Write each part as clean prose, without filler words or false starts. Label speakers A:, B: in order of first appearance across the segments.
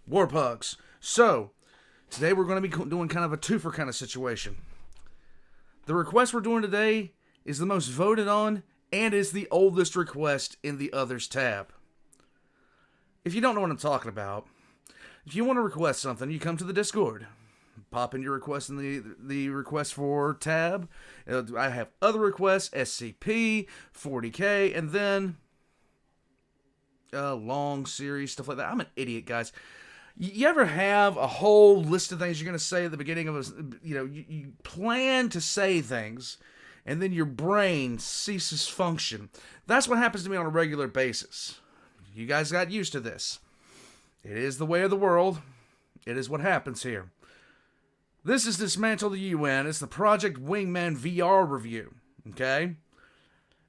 A: War Pugs. So, today we're going to be doing kind of a twofer kind of situation. The request we're doing today is the most voted on and is the oldest request in the Others tab. If you don't know what I'm talking about, if you want to request something, you come to the Discord. Pop in your request in the request for tab. I have other requests, SCP, 40K, and then long series, stuff like that. I'm an idiot, guys. You ever have a whole list of things you're going to say at the beginning of you plan to say things, and then your brain ceases function. That's what happens to me on a regular basis. You guys got used to this. It is the way of the world. It is what happens here. This is Dismantle the UN. It's the Project Wingman VR review. Okay?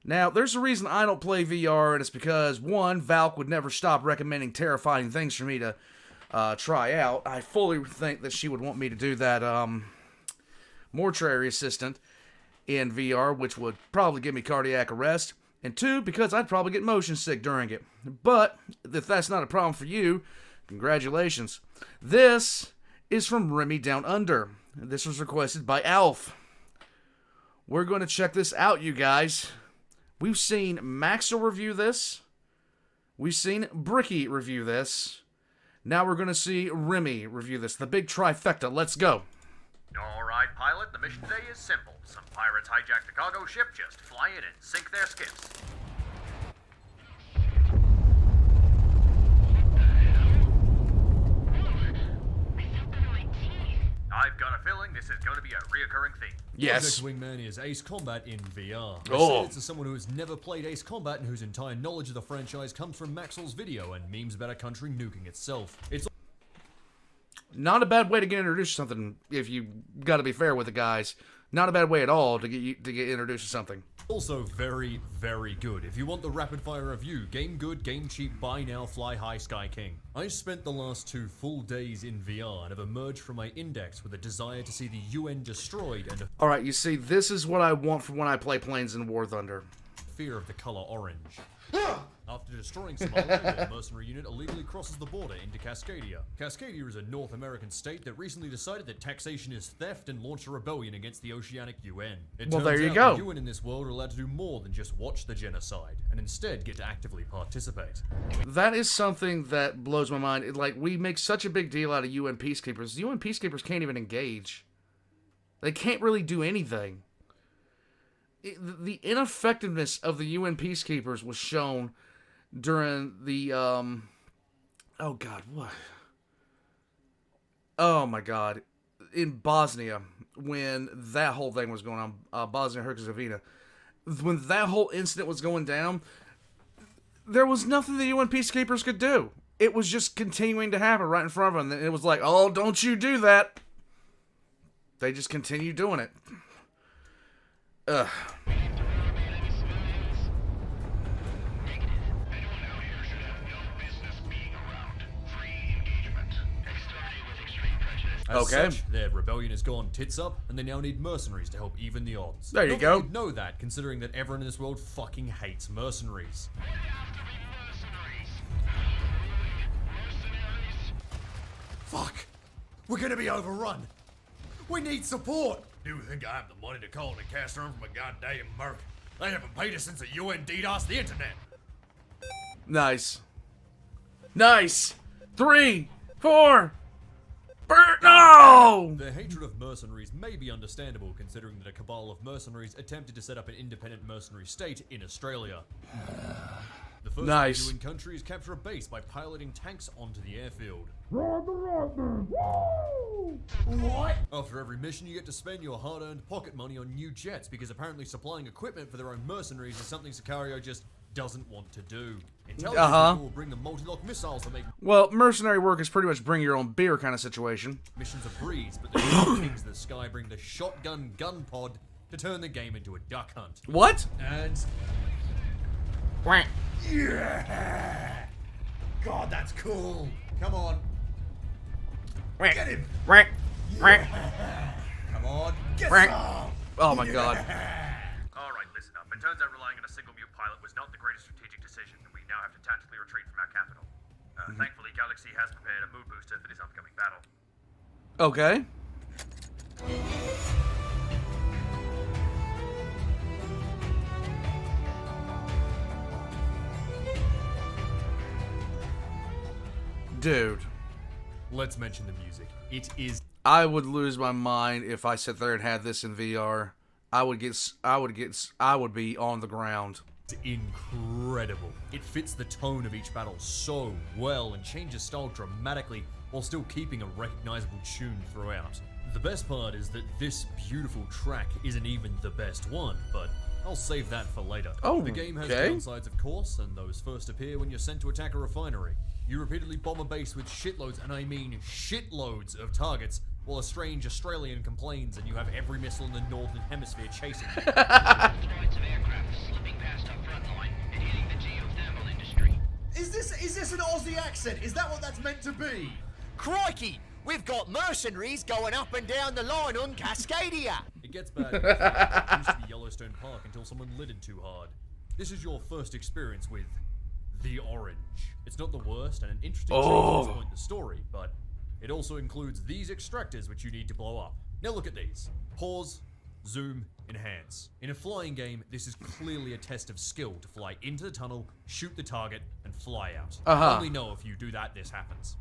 A: Now, there's a reason I don't play VR, and it's because, one, Valk would never stop recommending terrifying things for me to try out. I fully think that she would want me to do that mortuary assistant in VR, which would probably give me cardiac arrest. And two, because I'd probably get motion sick during it. But, if that's not a problem for you, congratulations. This is from Rimmy Downunder. This was requested by Alf. We're going to check this out, you guys. We've seen Maxwell review this. We've seen Bricky review this. Now we're going to see Rimmy review this. The big trifecta. Let's go.
B: Alright, pilot, the mission today is simple. Some pirates hijacked a cargo ship, just fly in and sink their skiffs. I've got a feeling this is going to be a reoccurring theme.
A: Yes.
C: Project Wingman is Ace Combat in VR.
A: Oh.
C: I say it's as someone who has never played Ace Combat and whose entire knowledge of the franchise comes from Maxwell's video and memes about a country nuking itself. It's
A: Not a bad way to get introduced to something, if you got to be fair with the guys. Not a bad way at all to get introduced to something.
C: also very, very good. If you want the rapid fire review, game good, game cheap, buy now, fly high, Sky King. I spent the last 2 full days in VR and have emerged from my index with a desire to see the UN destroyed and a
A: Alright, you see, this is what I want for when I play Planes in War Thunder.
C: fear of the color orange. After destroying Somalia, a mercenary unit illegally crosses the border into Cascadia. Cascadia is a North American state that recently decided that taxation is theft and launched a rebellion against the Oceanic UN. It
A: Well,
C: turns
A: there you
C: out
A: go.
C: The UN in this world are allowed to do more than just watch the genocide, and instead get to actively participate.
A: That is something that blows my mind. Like, we make such a big deal out of UN peacekeepers. UN peacekeepers can't even engage. They can't really do anything. The ineffectiveness of the UN peacekeepers was shown during the, oh god, what? Oh my god. In Bosnia, when that whole thing was going on, Bosnia-Herzegovina, when that whole incident was going down, there was nothing the UN peacekeepers could do. It was just continuing to happen right in front of them. And it was like, oh, don't you do that. They just continue doing it. Ugh.
C: As
A: Okay.
C: such, their rebellion has gone tits up, and they now need mercenaries to help even the odds.
A: There you
C: Not
A: go.
C: that you'd know that, considering that everyone in this world fucking hates mercenaries. Fuck! We're gonna be overrun! We need support!
B: Do you think I have the money to call in a cast iron from a goddamn merc? They haven't paid us since the UN DDoS the internet.
A: Nice. Nice. 3, 4. No!
C: Their hatred of mercenaries may be understandable, considering that a cabal of mercenaries attempted to set up an independent mercenary state in Australia. The first
A: Nice.
C: thing to do in country is capture a base by piloting tanks onto the airfield.
D: What?
C: After every mission, you get to spend your hard-earned pocket money on new jets, because apparently supplying equipment for their own mercenaries is something Sicario just doesn't want to do. Intelligent people will bring the multi-lock missiles that make
A: Well, mercenary work is pretty much bring your own beer kind of situation.
C: missions a breeze, but the real kings of the sky bring the shotgun gun pod to turn the game into a duck hunt.
A: What?
C: And
A: Quack.
D: Yeah! God, that's cool. Come on. Get him.
A: Quack. Quack.
D: Come on. Get
A: Quack.
D: some.
A: Oh my god.
B: Alright, listen up. It turns out relying on a single mute pilot was not the greatest strategic decision, and we now have to tactically retreat from our capital. Thankfully, Galaxy has prepared a mood booster for this upcoming battle.
A: Okay. Dude,
C: Let's mention the music. It is
A: I would lose my mind if I sit there and had this in VR. I would be on the ground.
C: incredible. It fits the tone of each battle so well and changes style dramatically while still keeping a recognizable tune throughout. The best part is that this beautiful track isn't even the best one, but I'll save that for later.
A: Oh,
C: the game has
A: okay.
C: downsides, of course, and those first appear when you're sent to attack a refinery. You repeatedly bomb a base with shitloads, and I mean shitloads of targets, while a strange Australian complains and you have every missile in the northern hemisphere chasing you.
E: Threats of aircraft slipping past our front line and hitting the geothermal industry.
D: Is this an Aussie accent? Is that what that's meant to be?
F: Crikey! We've got mercenaries going up and down the line on Cascadia!
C: It gets bad. It used to be Yellowstone Park until someone lit it too hard. This is your first experience with the Orange. It's not the worst and an interesting change at this point in the story, but it also includes these extractors which you need to blow up. Now look at these. Pause, zoom, enhance. In a flying game, this is clearly a test of skill to fly into the tunnel, shoot the target, and fly out. Only know if you do that, this happens.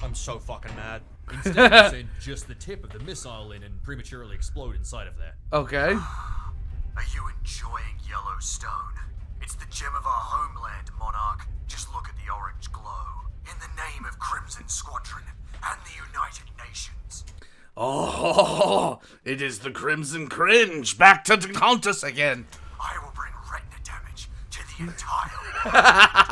F: I'm so fucking mad.
C: Instead, you send just the tip of the missile in and prematurely explode inside of there.
A: Okay.
G: Are you enjoying Yellowstone? It's the gem of our homeland, Monarch. Just look at the orange glow. In the name of Crimson Squadron and the United Nations.
A: Oh, it is the Crimson Cringe back to the Countess again.
G: I will bring retina damage to the entire...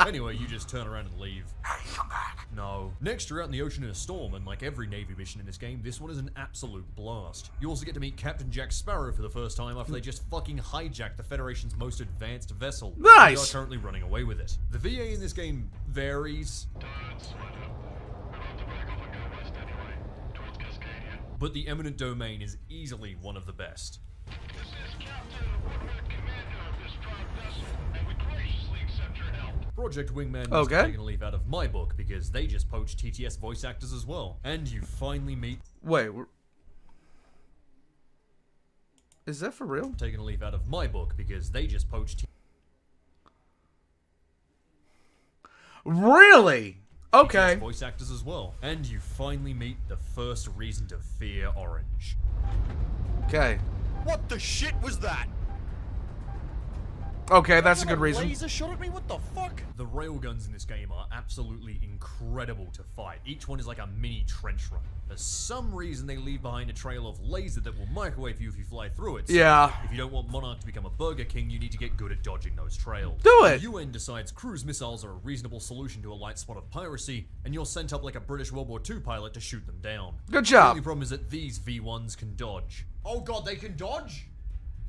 C: Anyway, you just turn around and leave.
G: Hey, come back.
C: No. Next, you're out in the ocean in a storm, and like every Navy mission in this game, this one is an absolute blast. You also get to meet Captain Jack Sparrow for the first time after they just fucking hijacked the Federation's most advanced vessel.
A: Nice!
C: They are currently running away with it. The VA in this game varies, but the Eminent Domain is easily one of the best. Project Wingman was taking a leaf out of my book because they just poached TTS voice actors as well. And you finally meet...
A: Wait, is that for real?
C: Taking a leaf out of my book because they just poached...
A: Really? Okay.
C: voice actors as well. And you finally meet the first reason to fear Orange.
A: Okay.
F: What the shit was that?
A: Okay, that's a good reason.
F: Laser shot at me? What the fuck?
C: The railguns in this game are absolutely incredible to fight. Each one is like a mini trench run. For some reason, they leave behind a trail of laser that will microwave you if you fly through it. So
A: Yeah.
C: if you don't want Monarch to become a Burger King, you need to get good at dodging those trails.
A: Do it!
C: The UN decides cruise missiles are a reasonable solution to a light spot of piracy, and you're sent up like a British World War II pilot to shoot them down.
A: Good
C: The
A: job.
C: only problem is that these V1s can dodge.
D: Oh god, they can dodge?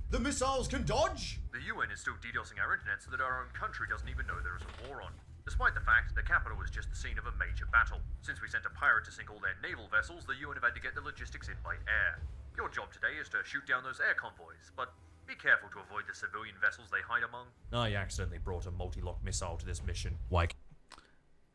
D: The missiles can dodge?
B: The UN is still DDoSing our internet so that our own country doesn't even know there is a war on. Despite the fact the capital was just the scene of a major battle. Since we sent a pirate to sink all their naval vessels, the UN have had to get the logistics in by air. Your job today is to shoot down those air convoys, but be careful to avoid the civilian vessels they hide among.
C: I accidentally brought a multi-lock missile to this mission. Why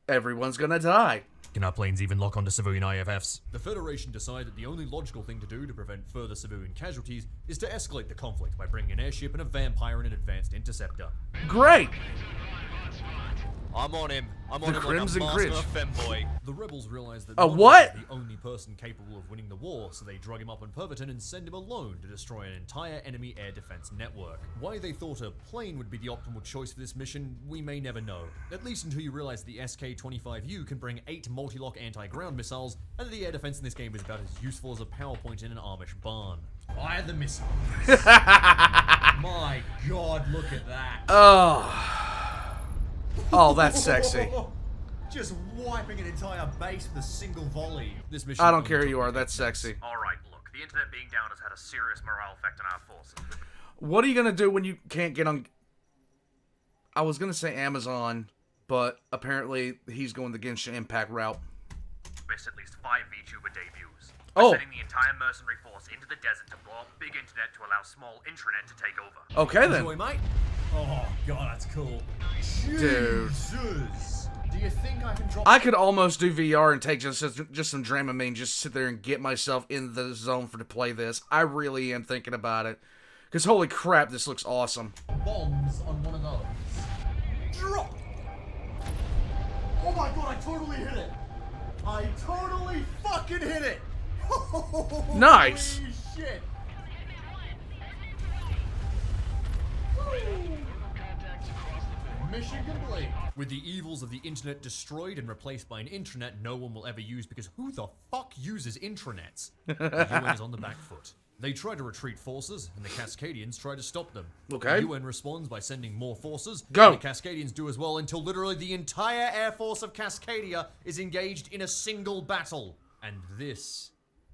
A: Everyone's gonna die.
C: can our planes even lock onto civilian IFFs? The Federation decided the only logical thing to do to prevent further civilian casualties is to escalate the conflict by bringing an airship and a vampire and an advanced interceptor.
A: Great.
F: I'm on him. I'm
A: The
F: on him
A: Crimson
F: like a
A: Cringe.
F: master femboy.
C: The rebels realized that
A: A
C: Monarch
A: what?
C: was the only person capable of winning the war, so they drug him up on Perverton and send him alone to destroy an entire enemy air defense network. Why they thought a plane would be the optimal choice for this mission, we may never know. At least until you realize the SK-25U can bring 8 multi-lock anti-ground missiles, and that the air defense in this game is about as useful as a PowerPoint in an Amish barn.
D: Fire the missiles. My god, look at that.
A: Oh, that's sexy.
D: Just wiping an entire base with a single volley.
C: This mission
A: I don't
C: only
A: care who
C: took
A: you are.
C: me
A: That's
C: minutes.
A: sexy.
B: Alright, look, the internet being down has had a serious morale effect on our forces.
A: What are you gonna do when you can't get on? I was gonna say Amazon, but apparently he's going the Genshin Impact route.
B: Missed at least 5 VTuber debuts. by
A: Oh.
B: sending the entire mercenary force into the desert to blow up big internet to allow small intranet to take over.
A: Okay then.
D: Enjoy, mate. Oh, God, that's cool.
A: Dude.
D: Jesus. Do you think I can drop...
A: I could almost do VR and take just some Dramamine, just sit there and get myself in the zone to play this. I really am thinking about it. Because holy crap, this looks awesome.
D: bombs on one of those. Drop! Oh my God, I totally hit it. I totally fucking hit it.
A: Nice.
D: Holy shit. Mission complete.
C: With the evils of the internet destroyed and replaced by an intranet no one will ever use because who the fuck uses intranets? The UN is on the back foot. They try to retreat forces, and the Cascadians try to stop them.
A: Okay.
C: The UN responds by sending more forces.
A: Go.
C: And the Cascadians do as well until literally the entire air force of Cascadia is engaged in a single battle. And this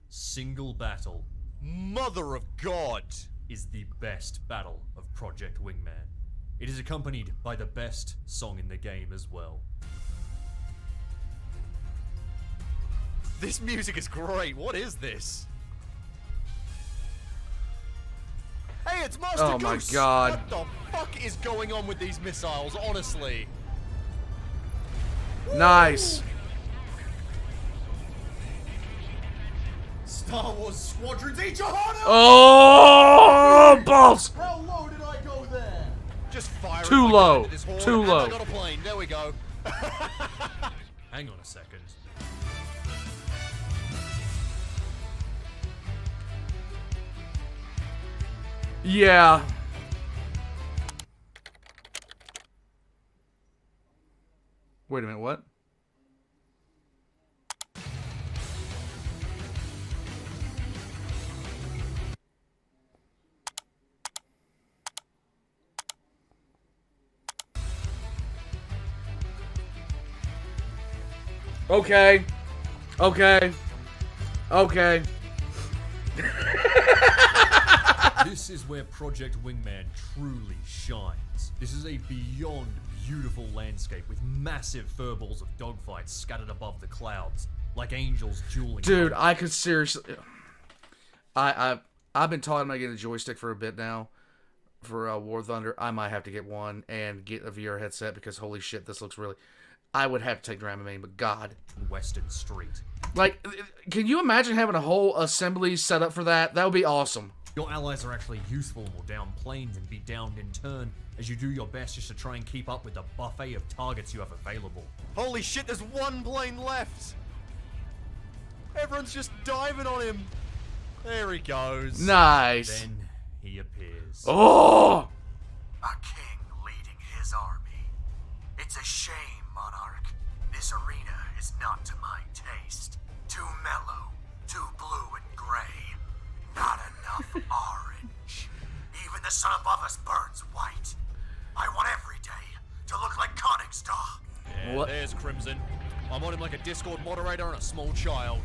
C: single battle
F: Mother of God!
C: is the best battle of Project Wingman. It is accompanied by the best song in the game as well.
F: This music is great. What is this? Hey, it's Master
A: Oh my
F: Goose!
A: God.
F: What the fuck is going on with these missiles, honestly?
A: Nice.
D: Star Wars squadrons, eat your heart out!
A: Oh, balls.
D: How low did I go there?
F: Just fire it
A: Too
F: like
A: low.
F: that into this horn,
A: Too
F: and
A: low.
F: I got a plane. There we go.
C: Hang on a second.
A: Yeah. Wait a minute, what? Okay. Okay. Okay.
C: This is where Project Wingman truly shines. This is a beyond beautiful landscape with massive furballs of dogfights scattered above the clouds, like angels dueling.
A: Dude, I could seriously... I've been talking about getting a joystick for a bit now. For War Thunder. I might have to get one and get a VR headset because holy shit, this looks really... I would have to take Dramamine, but God.
C: Western Street.
A: Like, can you imagine having a whole assembly set up for that? That would be awesome.
C: Your allies are actually useful and will down planes and be downed in turn as you do your best just to try and keep up with the buffet of targets you have available.
F: Holy shit, there's one plane left. Everyone's just diving on him. There he goes.
A: Nice.
C: Then he appears.
A: Oh!
G: A king leading his army. It's a shame, Monarch. This arena is not to my taste. Too mellow, too blue and gray. Not enough orange. Even the sun above us burns white. I want every day to look like Koningsdag.
F: Yeah,
A: What?
F: there's Crimson. I'm on him like a Discord moderator and a small child.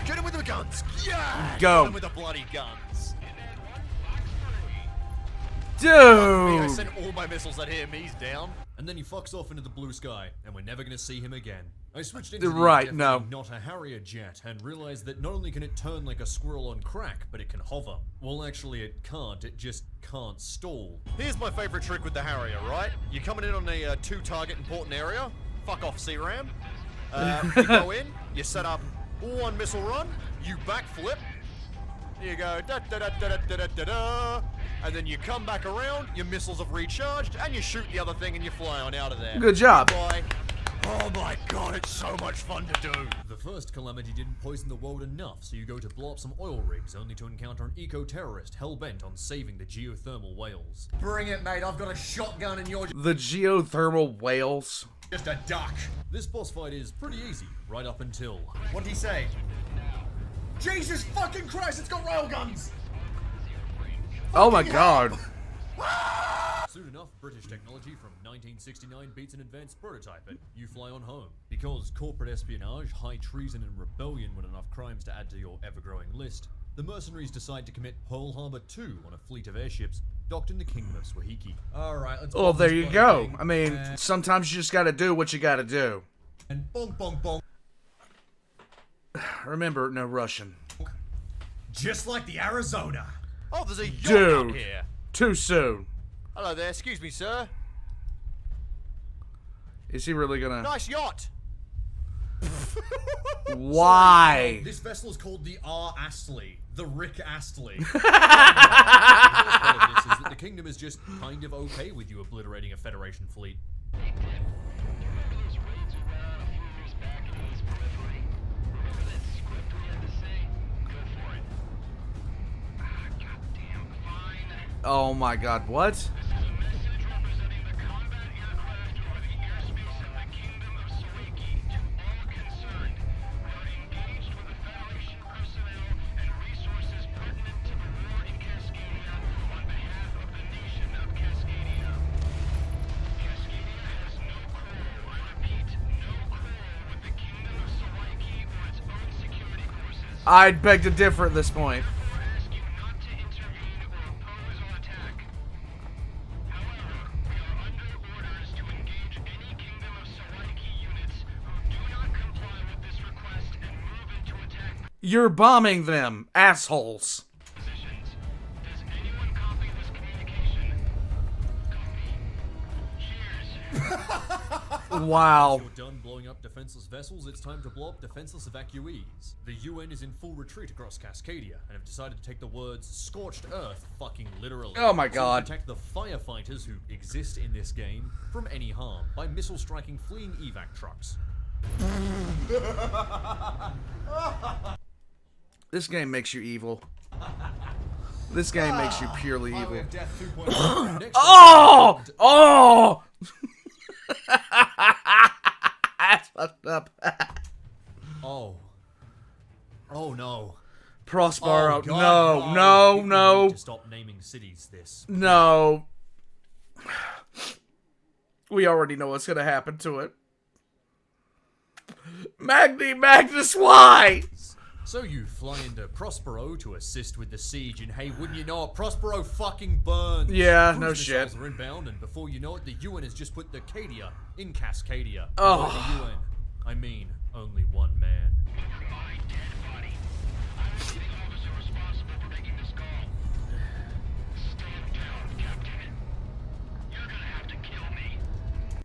F: Get him with the guns! Yeah!
A: Go.
F: Get him with the bloody guns!
A: Dude!
F: I sent all my missiles at him, he's down.
C: And then he fucks off into the blue sky, and we're never gonna see him again. I switched into
A: Right,
C: the
A: no.
C: not a Harrier jet, and realized that not only can it turn like a squirrel on crack, but it can hover. Well, actually, it can't. It just can't stall.
F: Here's my favorite trick with the Harrier, right? You're coming in on a two-target important area. Fuck off, C-Ram. You go in, you set up one missile run, you backflip, you go da-da-da-da-da-da-da-da, and then you come back around, your missiles have recharged, and you shoot the other thing and you fly on out of there.
A: Good job.
F: Goodbye. Oh my god, it's so much fun to do.
C: The first Calamity didn't poison the world enough, so you go to blow up some oil rigs, only to encounter an eco-terrorist hell-bent on saving the geothermal whales.
D: Bring it, mate. I've got a shotgun and you're
A: The geothermal whales.
D: just a duck.
C: This boss fight is pretty easy, right up until...
D: What'd he say? Jesus fucking Christ, it's got railguns!
A: Oh my god.
C: Soon enough, British technology from 1969 beats an advanced prototype, and you fly on home. Because corporate espionage, high treason, and rebellion were enough crimes to add to your ever-growing list, the mercenaries decide to commit Pearl Harbor 2 on a fleet of airships docked in the kingdom of Swahiki. Alright, let's
A: Oh,
C: bomb
A: there
C: this
A: you
C: bloody
A: go.
C: thing.
A: I mean, sometimes you just gotta do what you gotta do.
C: And bonk, bonk, bonk.
A: Remember, no Russian.
C: Just like the Arizona.
F: Oh, there's a yacht
A: Dude.
F: up here.
A: Too soon.
F: Hello there, excuse me, sir.
A: Is he really gonna...
F: Nice yacht.
A: Why?
C: This vessel is called the R. Astley. The Rick Astley. The worst part of this is that the kingdom is just kind of okay with you obliterating a Federation fleet.
A: Oh my god, what? I'd beg to differ at this point. You're bombing them, assholes. Wow.
C: You're done blowing up defenseless vessels, it's time to blow up defenseless evacuees. The UN is in full retreat across Cascadia and have decided to take the words scorched earth fucking literally.
A: Oh my
C: So
A: god.
C: protect the firefighters who exist in this game from any harm by missile striking fleeing evac trucks.
A: This game makes you evil. This game makes you purely evil.
C: Highway of Death 2.0. Next
A: Oh! Oh! That's fucked up.
C: Oh. Oh no.
A: Prospero.
C: Oh, God,
A: No.
C: People need to stop naming cities this.
A: No. We already know what's gonna happen to it. Magnus, why?
C: So you fly into Prospero to assist with the siege, and hey, wouldn't you know it, Prospero fucking burns.
A: Yeah,
C: Cruise
A: no
C: missiles
A: shit.
C: are inbound, and before you know it, the UN has just put the Cadia in Cascadia.
A: Oh.
C: By the UN, I mean only one man.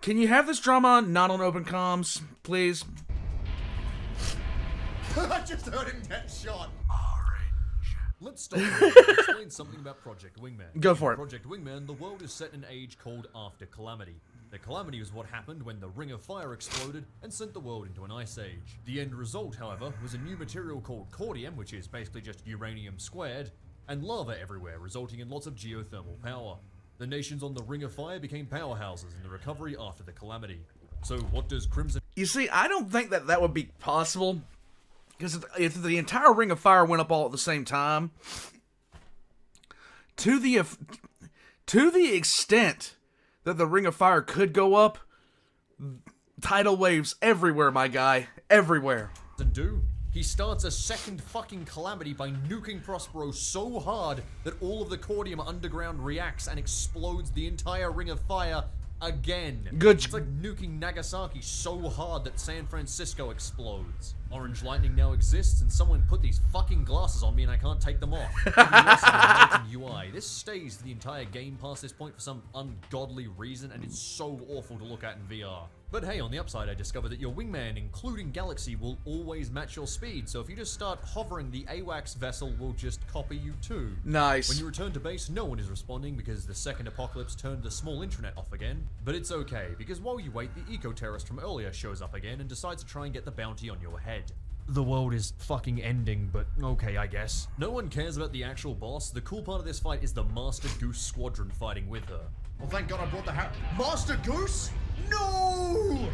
A: Can you have this drama not on open comms, please?
C: I just heard him get shot.
G: Orange.
C: Let's start and explain something about Project Wingman.
A: Go for
C: In
A: it.
C: Project Wingman, the world is set in an age called After Calamity. The Calamity is what happened when the Ring of Fire exploded and sent the world into an ice age. The end result, however, was a new material called cordium, which is basically just uranium squared, and lava everywhere, resulting in lots of geothermal power. The nations on the Ring of Fire became powerhouses in the recovery after the Calamity. So what does Crimson...
A: You see, I don't think that that would be possible. Because if the entire Ring of Fire went up all at the same time, to the extent that the Ring of Fire could go up, tidal waves everywhere, my guy. Everywhere.
C: do? He starts a second fucking calamity by nuking Prospero so hard that all of the cordium underground reacts and explodes the entire Ring of Fire again.
A: Good.
C: It's like nuking Nagasaki so hard that San Francisco explodes. Orange lightning now exists, and someone put these fucking glasses on me and I can't take them off. UI. This stays the entire game past this point for some ungodly reason, and it's so awful to look at in VR. But hey, on the upside, I discovered that your wingman, including Galaxy, will always match your speed, so if you just start hovering, the AWACS vessel will just copy you too.
A: Nice.
C: When you return to base, no one is responding because the second apocalypse turned the small intranet off again. But it's okay, because while you wait, the eco-terrorist from earlier shows up again and decides to try and get the bounty on your head. The world is fucking ending, but okay, I guess. No one cares about the actual boss. The cool part of this fight is the Master Goose Squadron fighting with her.
D: Well, thank God I brought the Master Goose? No!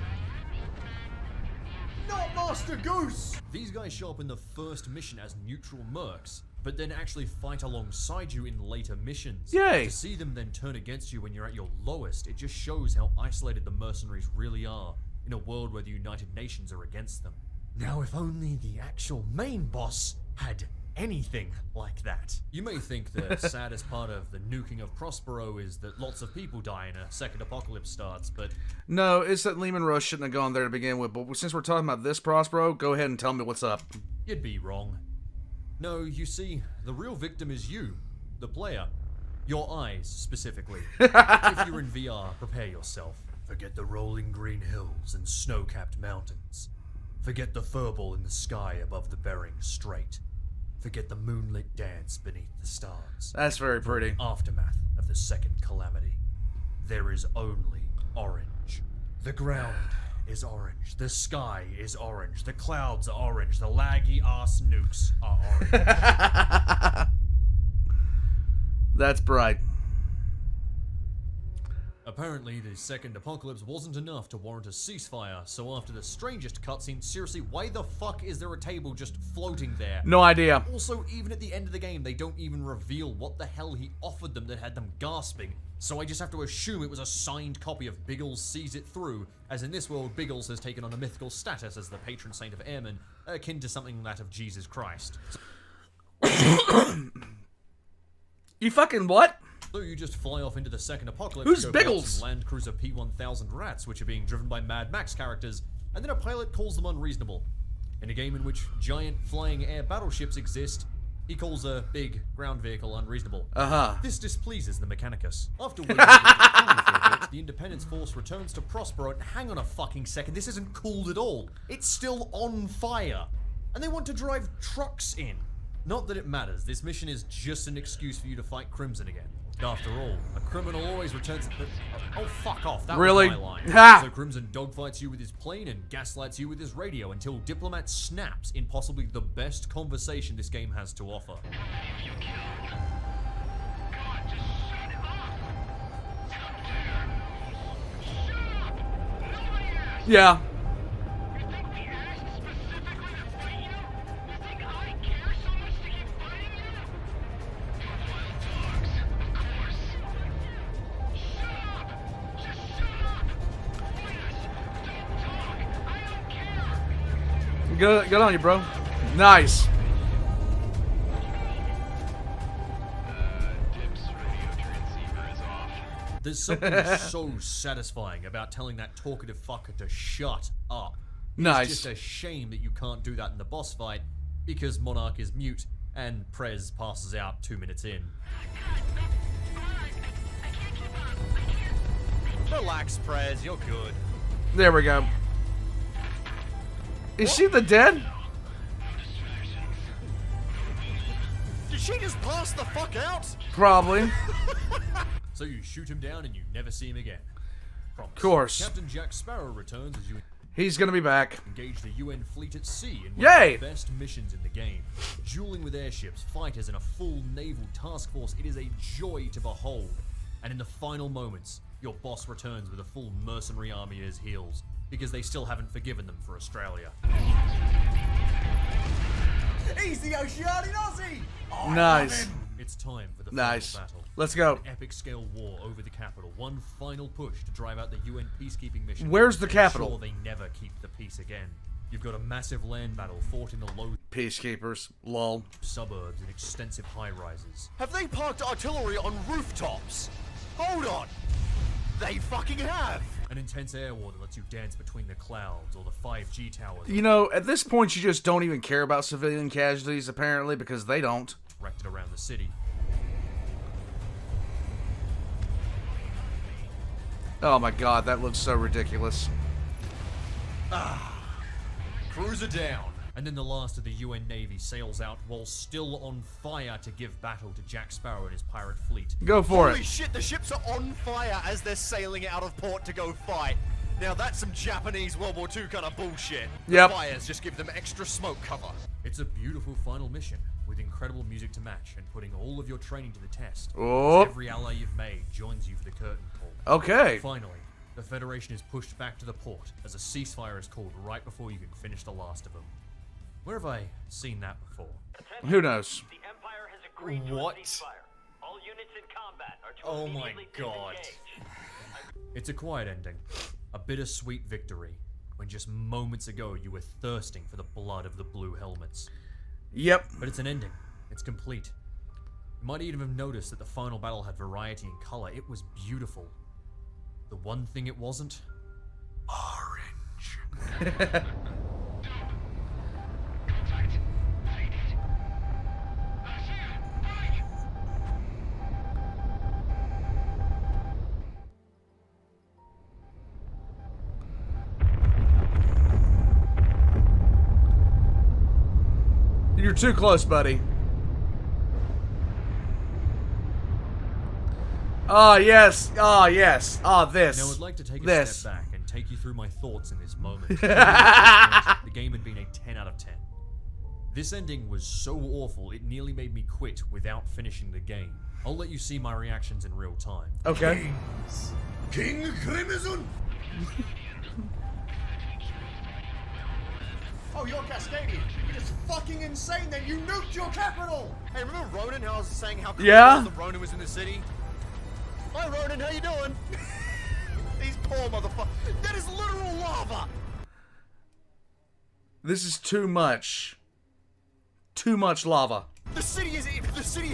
D: Not Master Goose!
C: These guys show up in the first mission as neutral mercs, but then actually fight alongside you in later missions.
A: Yay!
C: To see them then turn against you when you're at your lowest, it just shows how isolated the mercenaries really are in a world where the United Nations are against them. Now, if only the actual main boss had anything like that. You may think the saddest part of the nuking of Prospero is that lots of people die and a second apocalypse starts, but
A: No, it's that Lehman Russ shouldn't have gone there to begin with, but since we're talking about this Prospero, go ahead and tell me what's up.
C: you'd be wrong. No, you see, the real victim is you, the player. Your eyes, specifically. If you're in VR, prepare yourself. Forget the rolling green hills and snow-capped mountains. Forget the furball in the sky above the Bering Strait. Forget the moonlit dance beneath the stars.
A: That's very pretty.
C: Aftermath of the second calamity. There is only orange. The ground is orange. The sky is orange. The clouds are orange. The laggy ass nukes are orange.
A: That's bright.
C: Apparently, the second apocalypse wasn't enough to warrant a ceasefire, so after the strangest cutscene, seriously, why the fuck is there a table just floating there?
A: No idea.
C: Also, even at the end of the game, they don't even reveal what the hell he offered them that had them gasping, so I just have to assume it was a signed copy of Biggles Sees It Through, as in this world, Biggles has taken on a mythical status as the patron saint of airmen, akin to something that of Jesus Christ.
A: You fucking what?
C: So you just fly off into the second apocalypse.
A: Who's
C: to go pick up
A: Biggles?
C: some Land Cruiser P-1000 rats, which are being driven by Mad Max characters, and then a pilot calls them unreasonable. In a game in which giant flying air battleships exist, he calls a big ground vehicle unreasonable. This displeases the Mechanicus. After winning the Independence Force returns to Prospero, and hang on a fucking second, this isn't cool at all. It's still on fire. And they want to drive trucks in. Not that it matters, this mission is just an excuse for you to fight Crimson again. After all, a criminal always returns. Oh, fuck off! That
A: Really?
C: was my line.
A: Ha!
C: So Crimson dogfights you with his plane and gaslights you with his radio until Diplomat snaps in possibly the best conversation this game has to offer.
E: You killed. God, just shut up! How dare! Shut up! Nobody asked!
A: Yeah.
E: You think we asked specifically to fight you? You think I care so much to keep fighting you? Wild dogs, of course. Shut up! Just shut up! Please, don't talk! I don't care!
A: Good on you, bro. Nice.
E: Dip's radio transceiver is off.
C: There's something so satisfying about telling that talkative fucker to shut up.
A: Nice.
C: It's just a shame that you can't do that in the boss fight because Monarch is mute and Prez passes out 2 minutes in.
F: Relax, Prez, you're good.
A: There we go. Is she the dead?
F: Did she just pass the fuck out?
A: Probably.
C: So you shoot him down and you never see him again. Promise.
A: Of course.
C: Captain Jack Sparrow returns as you
A: He's gonna be back.
C: engage the UN fleet at sea in one
A: Yay!
C: of the best missions in the game. Dueling with airships, fighters, and a full naval task force, it is a joy to behold. And in the final moments, your boss returns with a full mercenary army at his heels, because they still haven't forgiven them for Australia.
D: He's the Oceanian Aussie! Oh,
A: Nice.
C: It's time for the
A: Nice.
C: final battle.
A: Let's go.
C: An epic scale war over the capital. One final push to drive out the UN peacekeeping mission.
A: Where's the
C: and
A: capital?
C: ensure they never keep the peace again. You've got a massive land battle fought in the low
A: Peacekeepers. Lol.
C: suburbs and extensive high-rises.
F: Have they parked artillery on rooftops? Hold on. They fucking have.
C: An intense air war that lets you dance between the clouds or the 5G towers
A: You know, at this point, you just don't even care about civilian casualties, apparently, because they don't.
C: erected around the city.
A: Oh my god, that looks so ridiculous.
F: Cruiser down.
C: And then the last of the UN Navy sails out while still on fire to give battle to Jack Sparrow and his pirate fleet.
A: Go for
F: Holy
A: it.
F: shit, the ships are on fire as they're sailing out of port to go fight. Now that's some Japanese World War II kind of bullshit.
A: Yep.
F: The fires just give them extra smoke cover.
C: It's a beautiful final mission with incredible music to match and putting all of your training to the test.
A: Oh.
C: Every ally you've made joins you for the curtain call.
A: Okay.
C: Finally, the Federation is pushed back to the port as a ceasefire is called right before you can finish the last of them. Where have I seen that before?
A: Who knows?
E: The Empire has agreed to
F: What?
E: a ceasefire. All units in combat are to
F: Oh my
E: immediately
F: God.
E: disengage.
C: It's a quiet ending, a bittersweet victory, when just moments ago you were thirsting for the blood of the blue helmets.
A: Yep.
C: But it's an ending, It's complete. You might even have noticed that the final battle had variety in color. It was beautiful. The one thing it wasn't?
G: Orange.
E: Contact. Faded. See ya. Bye.
A: You're too close, buddy. Ah, yes. Ah, yes. Ah, this.
C: Now, I'd like to take a
A: this.
C: step back and take you through my thoughts in this moment. The game had been a 10 out of 10. This ending was so awful, it nearly made me quit without finishing the game. I'll let you see my reactions in real time.
A: Okay.
F: King Crimson!
D: Oh, you're Cascadian. You're just fucking insane then. You nuked your capital!
F: Hey, remember Ronan? How I was saying how cool
A: Yeah?
F: it was that Ronan was in the city? Hi, Ronan. How you doing? These poor motherfuckers. That is literal lava.
A: This is too much. Too much lava.
F: The city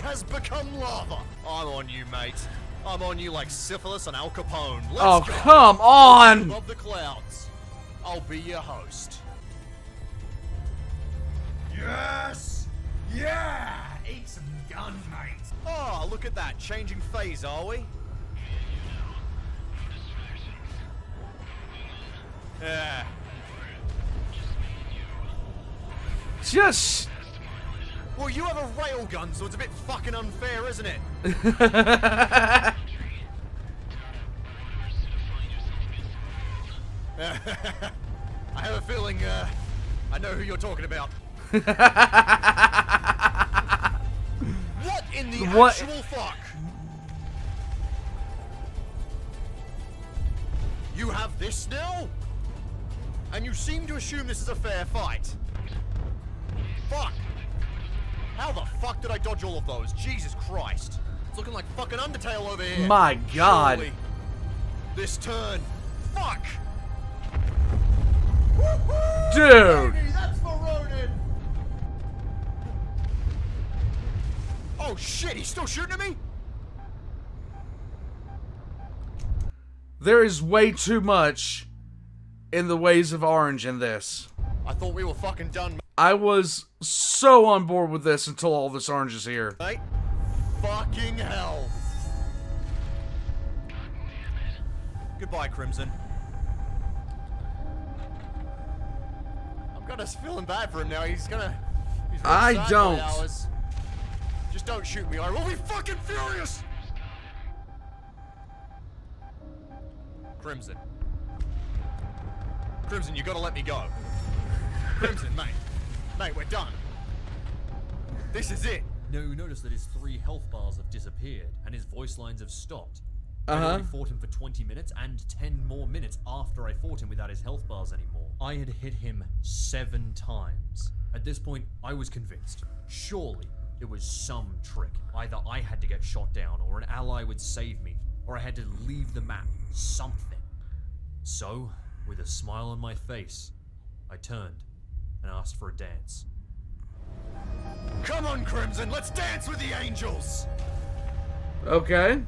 F: has become lava. I'm on you, mate. I'm on you like syphilis and Al Capone. Let's
A: Oh,
F: go.
A: come on!
F: Above the clouds. I'll be your host.
G: Yes! Yeah! Eat some gun, mate.
F: Oh, look at that. Changing phase, are we? Yeah.
A: Just.
F: Well, you have a railgun, so it's a bit fucking unfair, isn't it? I have a feeling, I know who you're talking about. What in the
A: What?
F: actual fuck? You have this now? And you seem to assume this is a fair fight. Fuck. How the fuck did I dodge all of those? Jesus Christ. It's looking like fucking Undertale over here.
A: My God.
F: Surely. This turn. Fuck.
A: Dude.
D: Hey, that's for Ronan!
F: Oh shit, he's still shooting at me?
A: There is way too much in the ways of orange in this.
F: I thought we were fucking done,
A: I was so on board with this until all this orange is here.
F: mate. Fucking hell. Goodbye, Crimson. I'm kinda feeling bad for him now. He's really
A: I
F: sad
A: don't.
F: for hours. Just don't shoot me, I will be fucking furious! Crimson. Crimson, you gotta let me go. Crimson, mate. Mate, we're done. This is it.
C: Now you notice that his 3 health bars have disappeared, and his voice lines have stopped. I
A: Uh-huh.
C: only fought him for 20 minutes, and 10 more minutes after I fought him without his health bars anymore. I had hit him 7 times. At this point, I was convinced. Surely, it was some trick. Either I had to get shot down, or an ally would save me, or I had to leave the map. Something. So, with a smile on my face, I turned and asked for a dance.
F: Come on, Crimson, let's dance with the angels!
A: Okay.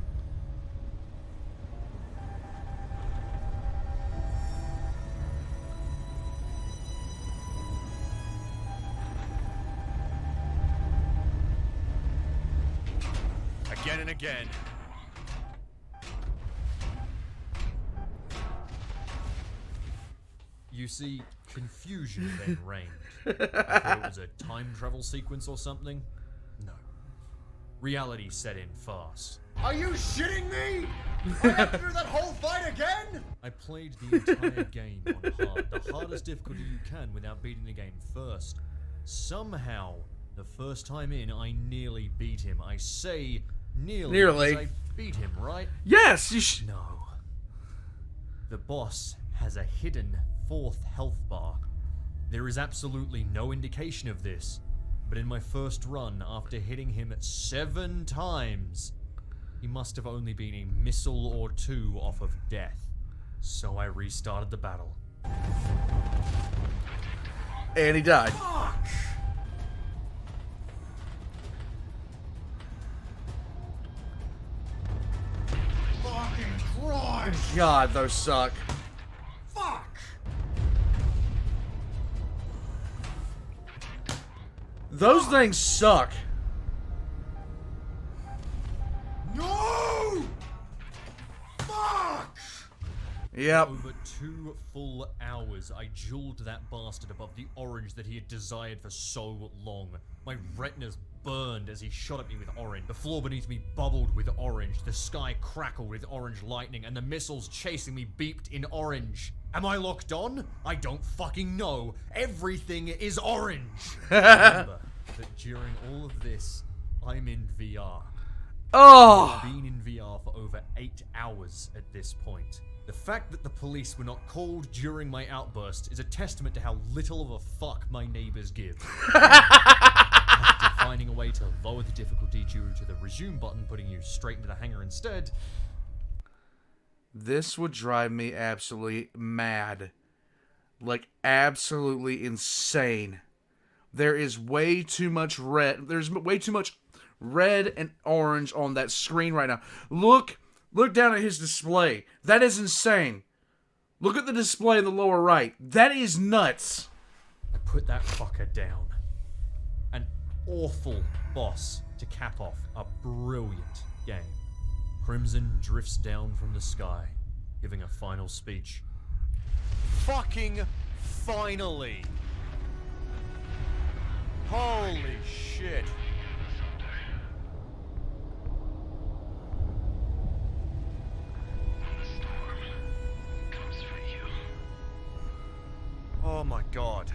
F: Again and again.
C: You see, confusion then reigned. I thought it was a time travel sequence or something. No. Reality set in fast.
D: Are you shitting me? I have to do that whole fight again?
C: I played the entire game on hard, the hardest difficulty you can without beating the game first. Somehow, the first time in, I nearly beat him. I say nearly.
A: Nearly.
C: because I beat him, right?
A: Yes, you should.
C: No. The boss has a hidden 4th health bar. There is absolutely no indication of this, but in my first run, after hitting him 7 times, he must have only been a missile or 2 off of death. So I restarted the battle.
A: And he died.
D: Christ!
A: God, those suck.
D: Fuck!
A: Those things suck.
D: No! Fuck!
A: Yep.
C: Over 2 full hours, I jeweled that bastard above the orange that he had desired for so long. My retinas burned as he shot at me with orange. The floor beneath me bubbled with orange, the sky crackled with orange lightning, and the missiles chasing me beeped in orange. Am I locked on? I don't fucking know. Everything is orange. Remember that during all of this, I'm in VR.
A: Oh.
C: I've been in VR for over 8 hours at this point. The fact that the police were not called during my outburst is a testament to how little of a fuck my neighbors give. After finding a way to lower the difficulty due to the resume button putting you straight into the hangar instead.
A: This would drive me absolutely mad. Like, absolutely insane. There is way too much red. There's way too much red and orange on that screen right now. Look down at his display. That is insane. Look at the display in the lower right. That is nuts.
C: I put that fucker down. An awful boss to cap off a brilliant game. Crimson drifts down from the sky, giving a final speech.
F: Fucking finally! Holy shit. Oh my god.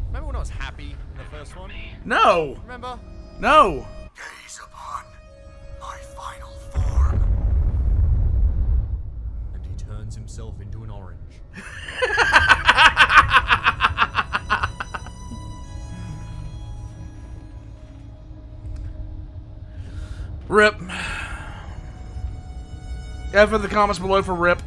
F: Remember when I was happy in the first one?
A: No.
F: Remember?
A: No.
G: Gaze upon my final form.
C: And he turns himself into an orange.
A: Rip. F in the comments below for Rip.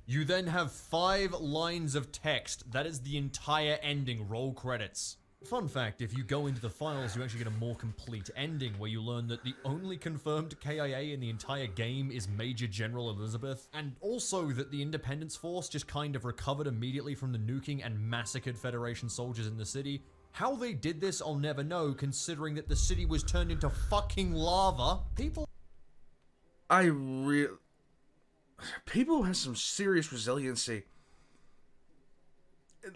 C: You then have 5 lines of text. That is the entire ending. Roll credits. Fun fact, if you go into the files, you actually get a more complete ending where you learn that the only confirmed KIA in the entire game is Major General Elizabeth, and also that the Independence Force just kind of recovered immediately from the nuking and massacred Federation soldiers in the city. How they did this, I'll never know, considering that the city was turned into fucking lava. People
A: People have some serious resiliency.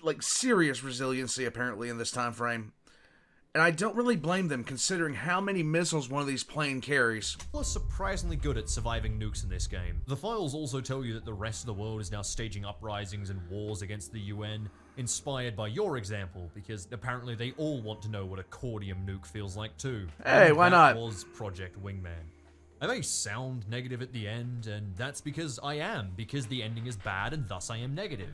A: Like, serious resiliency, apparently, in this time frame. And I don't really blame them, considering how many missiles one of these planes carries.
C: are surprisingly good at surviving nukes in this game. The files also tell you that the rest of the world is now staging uprisings and wars against the UN, inspired by your example, because apparently they all want to know what a cordium nuke feels like too.
A: Hey,
C: And
A: why
C: that
A: not?
C: was Project Wingman. I may sound negative at the end, and that's because I am, because the ending is bad and thus I am negative.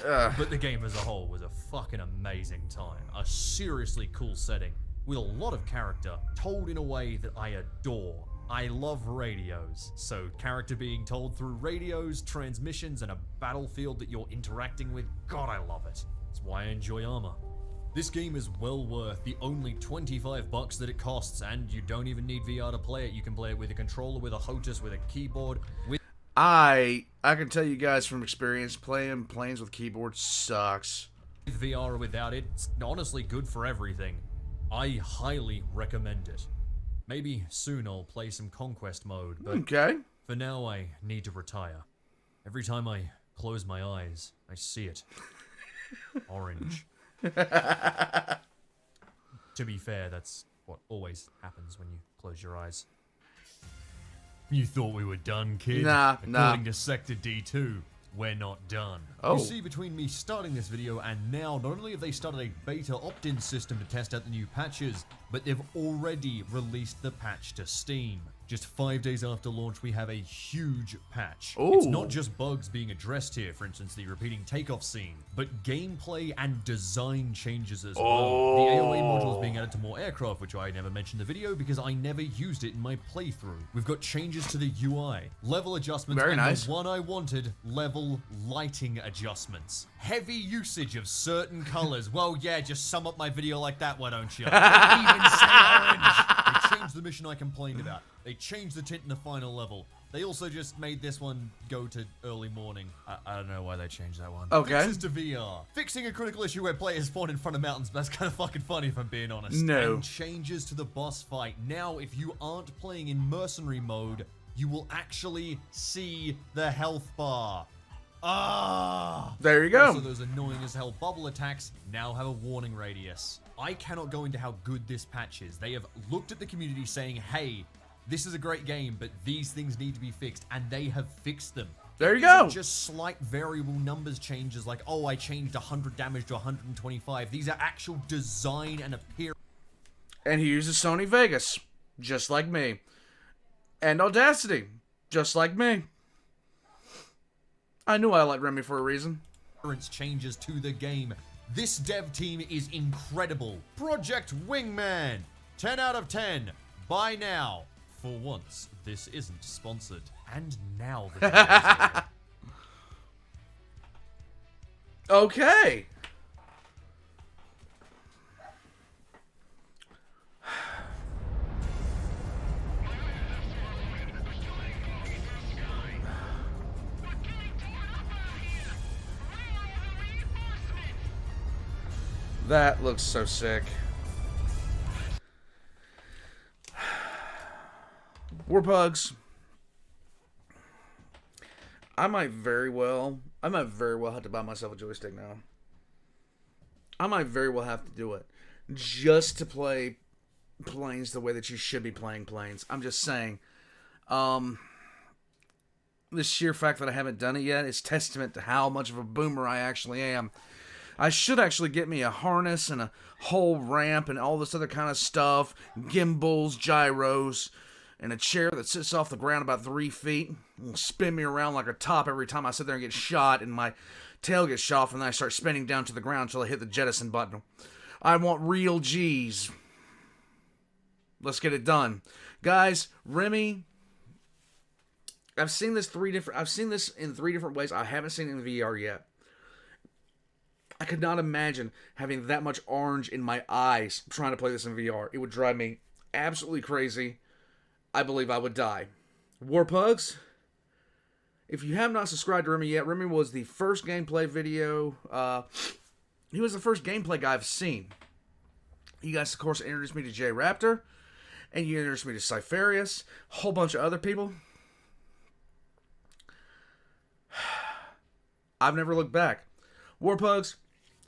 C: But the game as a whole was a fucking amazing time. A seriously cool setting, with a lot of character, told in a way that I adore. I love radios, so character being told through radios, transmissions, and a battlefield that you're interacting with, God, I love it. That's why I enjoy Arma. This game is well worth the only $25 that it costs, and you don't even need VR to play it. You can play it with a controller, with a HOTAS, with a keyboard, with
A: I can tell you guys from experience, playing planes with keyboard sucks.
C: VR or without it. It's honestly good for everything. I highly recommend it. Maybe soon I'll play some Conquest mode, but
A: Okay.
C: for now I need to retire. Every time I close my eyes, I see it. Orange. To be fair, that's what always happens when you close your eyes. You thought we were done, kid?
A: Nah.
C: According to Sector D2, we're not done.
A: Oh.
C: You see, between me starting this video and now, not only have they started a beta opt-in system to test out the new patches, but they've already released the patch to Steam. Just 5 days after launch, we have a huge patch. It's
A: Ooh.
C: not just bugs being addressed here, for instance, the repeating takeoff scene, but gameplay and design changes as well. The AOA module is being added to more aircraft, which I never mentioned in the video because I never used it in my playthrough. We've got changes to the UI, level adjustments,
A: Very
C: and
A: nice.
C: the one I wanted, level lighting adjustments. Heavy usage of certain colors. Well, yeah, just sum up my video like that, why don't you? Even say orange. They changed the mission I complained about. They changed the tint in the final level. They also just made this one go to early morning. I don't know why they changed that one.
A: Okay.
C: Fixes to VR. Fixing a critical issue where players spawn in front of mountains, that's kind of fucking funny if I'm being honest.
A: No.
C: And changes to the boss fight. Now, if you aren't playing in mercenary mode, you will actually see the health bar. Ah!
A: There you go.
C: Also, those annoying as hell bubble attacks now have a warning radius. I cannot go into how good this patch is. They have looked at the community saying, hey, this is a great game, but these things need to be fixed, and they have fixed them.
A: There you
C: These are
A: go.
C: just slight variable numbers changes, like, oh, I changed 100 damage to 125. These are actual design and appearance.
A: And he uses Sony Vegas, just like me. And Audacity, just like me. I knew I liked Remy for a reason.
C: Changes to the game. This dev team is incredible. Project Wingman, 10 out of 10. Buy now. For once, this isn't sponsored. And now the
A: Okay. That looks so sick. Warpugs. I might very well have to buy myself a joystick now. I might very well have to do it. Just to play planes the way that you should be playing planes. I'm just saying. The sheer fact that I haven't done it yet is testament to how much of a boomer I actually am. I should actually get me a harness and a whole ramp and all this other kind of stuff. Gimbals, gyros, and a chair that sits off the ground about 3 feet. Will spin me around like a top every time I sit there and get shot, and my tail gets shot off, and then I start spinning down to the ground until I hit the jettison button. I want real G's. Let's get it done. Guys, Remy, I've seen this in 3 different ways. I haven't seen it in VR yet. I could not imagine having that much orange in my eyes trying to play this in VR. It would drive me absolutely crazy. I believe I would die. Warpugs, if you have not subscribed to Remy yet, Remy was the first gameplay video. He was the first gameplay guy I've seen. You guys, of course, introduced me to J Raptor, and you introduced me to Cypherius, a whole bunch of other people. I've never looked back. Warpugs,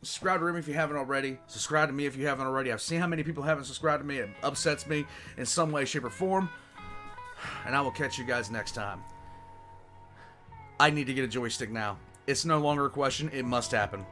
A: subscribe to Remy if you haven't already. Subscribe to me if you haven't already. I've seen how many people haven't subscribed to me. It upsets me in some way, shape, or form. And I will catch you guys next time. I need to get a joystick now. It's no longer a question. It must happen.